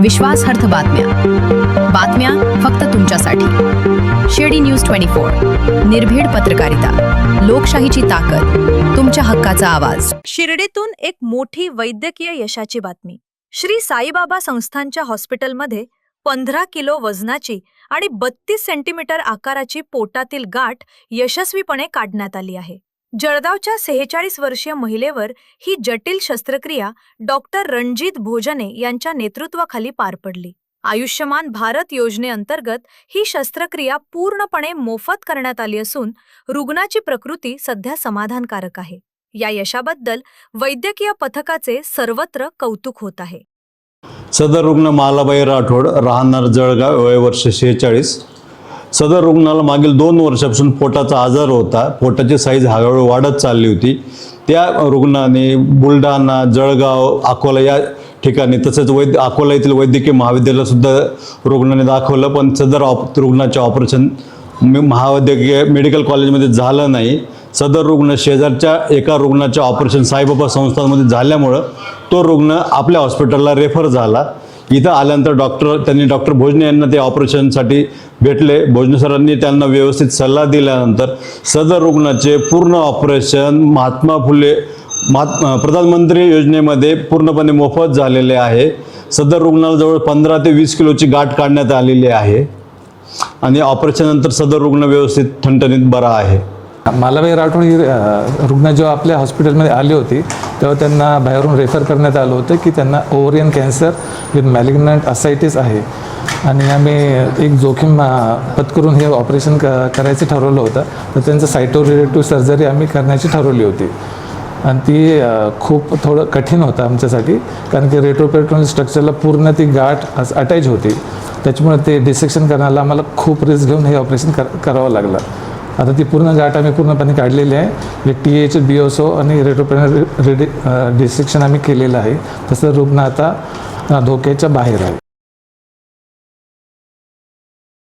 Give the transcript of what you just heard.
विश्वासार्ह बातम्या फक्त तुमच्यासाठी। शिर्डी न्यूज 24, निर्भीड पत्रकारिता, लोकशाहीची ताकद, तुमच्या हक्काचा आवाज। शिर्डीतून एक मोठी वैद्यकीय यशाची बातमी। श्री साईबाबा संस्थांच्या हॉस्पिटलमध्ये 15 किलो वजनाची आणि 32 सेंटीमीटर आकाराची पोटातील गाठ यशस्वीपणे काढण्यात आली आहे। जळगावच्या 46 वर्षीय महिलेवर ही जटिल शस्त्रक्रिया डॉक्टर रणजित भोजने यांच्या नेतृत्वाखाली पार पडली। आयुष्यमान भारत योजनेअंतर्गत ही शस्त्रक्रिया पूर्णपणे मोफत करण्यात आली असून रुग्णाची प्रकृती सध्या समाधानकारक आहे। या यशाबद्दल वैद्यकीय पथकाचे सर्वत्र कौतुक होत आहे। सदर रुग्ण मालाबाई राठोड, राहणार जळगाव, वय वर्ष 46। सदर रुग्णाला मागील 2 वर्षापासून पोटाचा आजार होता। पोटाची साईज हळूहळू वाढत चालली होती। त्या रुग्णाने बुलढाणा, जळगाव, अकोला या ठिकाणी तसेच अकोला येथील वैद्यकीय महाविद्यालयात सुद्धा रुग्णाने दाखवलं, पण सदर रुग्णाचे ऑपरेशन महावैद्यकीय मेडिकल कॉलेजमध्ये झालं नाही। सदर रुग्ण शेजारच्या एका रुग्णाचे ऑपरेशन साईबाबा संस्थांमध्ये झाल्यामुळं तो रुग्ण आपल्या हॉस्पिटलला रेफर झाला। इथं आल्यानंतर त्यांनी डॉक्टर भोजने यांना ते ऑपरेशनसाठी भेटले। भोजने सरांनी त्यांना व्यवस्थित सल्ला दिल्यानंतर सदर रुग्णाचे पूर्ण ऑपरेशन महात्मा फुले प्रधानमंत्री योजनेमध्ये पूर्णपणे मोफत झालेले आहे। सदर रुग्णाला जवळ 15 ते 20 किलोची गाठ काढण्यात आलेली आहे आणि ऑपरेशननंतर सदर रुग्ण व्यवस्थित ठणठणीत बरा आहे। मालाबाई राठोड ही रुग्ण जेव्हा आपल्या हॉस्पिटलमध्ये आली होती तेव्हा त्यांना बाहेरून रेफर करण्यात आलं होतं की त्यांना ओव्हरियन कॅन्सर विथ मॅलिग्नंट असायटिस आहे आणि आम्ही एक जोखीम पत्करून हे ऑपरेशन करायचं ठरवलं होतं। तर त्यांचं सायटोरिलेटिव्ह सर्जरी आम्ही करण्याची ठरवली होती आणि ती खूप थोडं कठीण होतं आमच्यासाठी, कारण की रेट्रोपेरिटोनियल स्ट्रक्चरला पूर्ण ती गाठ अटॅच होती। त्याच्यामुळे ते डिसेक्शन करण्याला आम्हाला खूप रिस्क घेऊन हे ऑपरेशन करावं लागलं। आता ती पूर्ण गाठ आम्ही पूर्णपणे काढलेली आहे। TH, BSO आणि रेट्रोपेरिटोनियल डिसेक्शन आम्ही केलेलं आहे। तसं रुग्ण आता धोक्याच्या बाहेर आहे।